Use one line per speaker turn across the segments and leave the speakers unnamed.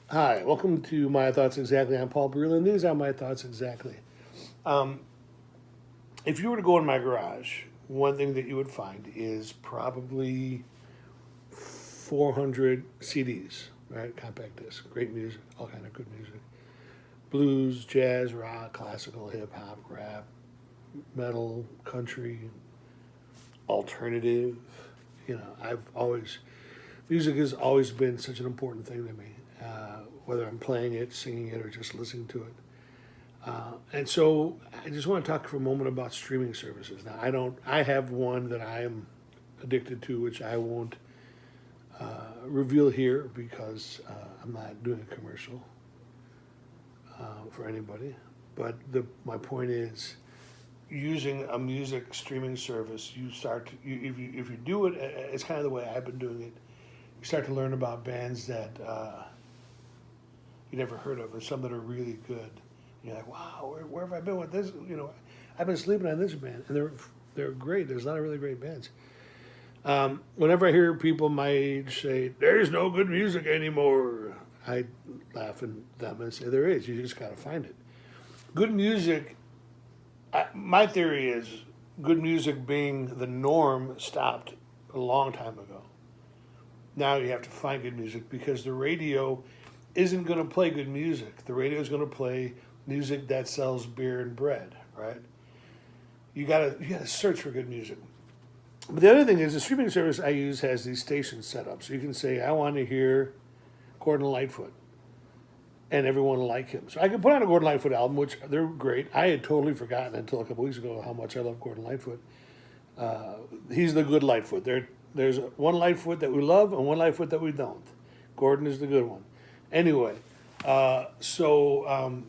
Hi, welcome to My Thoughts Exactly. I'm Paul Breland. These are My Thoughts Exactly. Um, if you were to go in my garage, one thing that you would find is probably 400 CDs, right? Compact discs, great music, all kind of good music. Blues, jazz, rock, classical, hip hop, rap, metal, country, alternative. Music has always been such an important thing to me, whether I'm playing it, singing it, or just listening to it. And so I just want to talk for a moment about streaming services. Now, I have one that I am addicted to, which I won't reveal here because I'm not doing a commercial for anybody. But my point is, using a music streaming service, you start to, if you do it, it's kind of the way I've been doing it. You start to learn about bands that you never heard of, or some that are really good. And you're like, wow, where have I been with this? I've been sleeping on this band, and they're great. There's a lot of really great bands. Whenever I hear people my age say, "There's no good music anymore," I laugh at them and say, "There is. You just got to find it." Good music. My theory is good music being the norm stopped a long time ago. Now you have to find good music because the radio isn't going to play good music. The radio is going to play music that sells beer and bread, right? You gotta search for good music. But the other thing is the streaming service I use has these stations set up, so you can say I want to hear Gordon Lightfoot, and everyone will like him. So I can put on a Gordon Lightfoot album, which they're great. I had totally forgotten until a couple weeks ago how much I love Gordon Lightfoot. He's the good Lightfoot. There's one Lightfoot that we love and one Lightfoot that we don't. Gordon is the good one. Anyway, so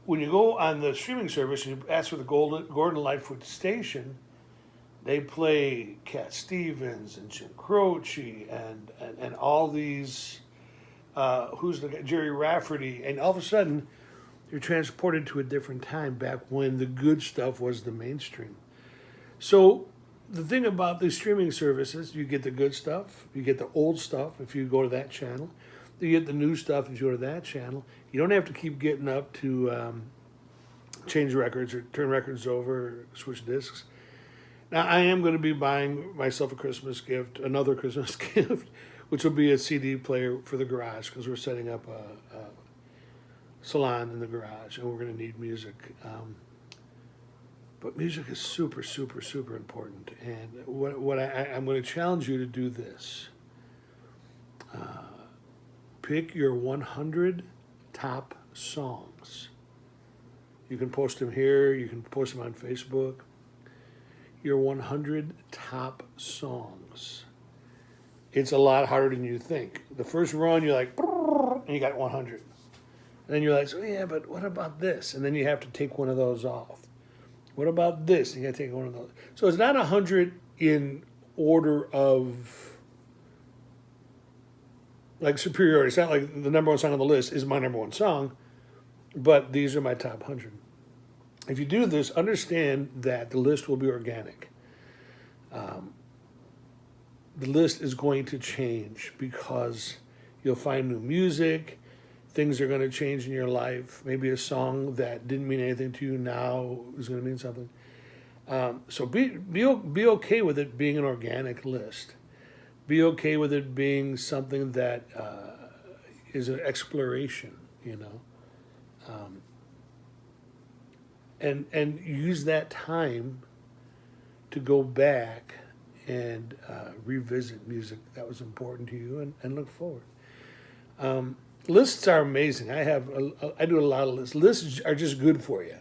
when you go on the streaming service and you ask for the Gordon Lightfoot station, they play Cat Stevens and Jim Croce and all these, who's the guy, Jerry Rafferty, and all of a sudden you're transported to a different time back when the good stuff was the mainstream. So the thing about these streaming services, you get the good stuff, you get the old stuff if you go to that channel, you get the new stuff if you go to that channel. You don't have to keep getting up to change records or turn records over, or switch discs. Now I am going to be buying myself a Christmas gift, another Christmas gift, which will be a CD player for the garage because we're setting up a salon in the garage and we're going to need music. But music is super, super, super important. And I'm going to challenge you to do this. Pick your 100 top songs. You can post them here. You can post them on Facebook. Your 100 top songs. It's a lot harder than you think. The first run, you're like, and you got 100. And then you're like, so yeah, but what about this? And then you have to take one of those off. What about this? You got to take one of those. So it's not 100 in order of like superiority. It's not like the number one song on the list is my number one song, but these are my top 100. If you do this, understand that the list will be organic. The list is going to change because you'll find new music, things are going to change in your life. Maybe a song that didn't mean anything to you now is going to mean something. So be okay with it being an organic list. Be okay with it being something that is an exploration, and use that time to go back and revisit music that was important to you and look forward. Lists are amazing. I do a lot of lists. Lists are just good for you.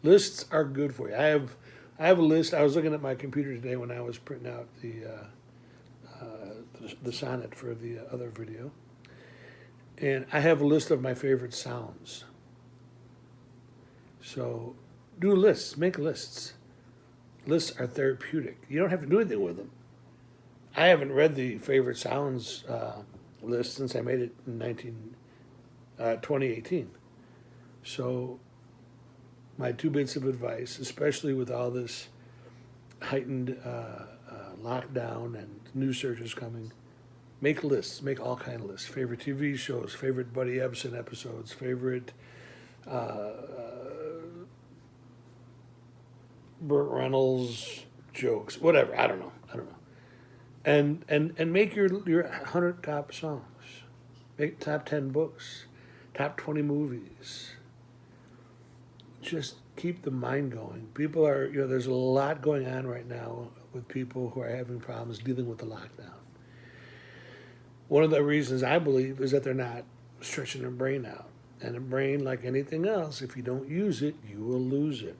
Lists are good for you. I have a list. I was looking at my computer today when I was printing out the sonnet for the other video, and I have a list of my favorite sounds. So do lists. Make lists. Lists are therapeutic. You don't have to do anything with them. I haven't read the favorite sounds list since I made it in 2018. So my two bits of advice, especially with all this heightened lockdown and news surges coming, Make lists. Make all kind of lists. Favorite TV shows. Favorite Buddy Ebsen episodes. Favorite Burt Reynolds jokes. Whatever. I don't know. And make your 100 top songs. Make top 10 books. Top 20 movies. Just keep the mind going. People are, there's a lot going on right now with people who are having problems dealing with the lockdown. One of the reasons I believe is that they're not stretching their brain out. And a brain, like anything else, if you don't use it, you will lose it.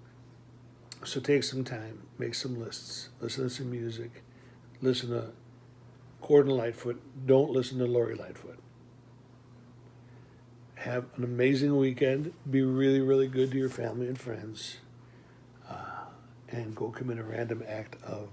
So take some time, make some lists, listen to some music, listen to Gordon Lightfoot, don't listen to Lori Lightfoot. Have an amazing weekend, be really, really good to your family and friends, and go commit a random act of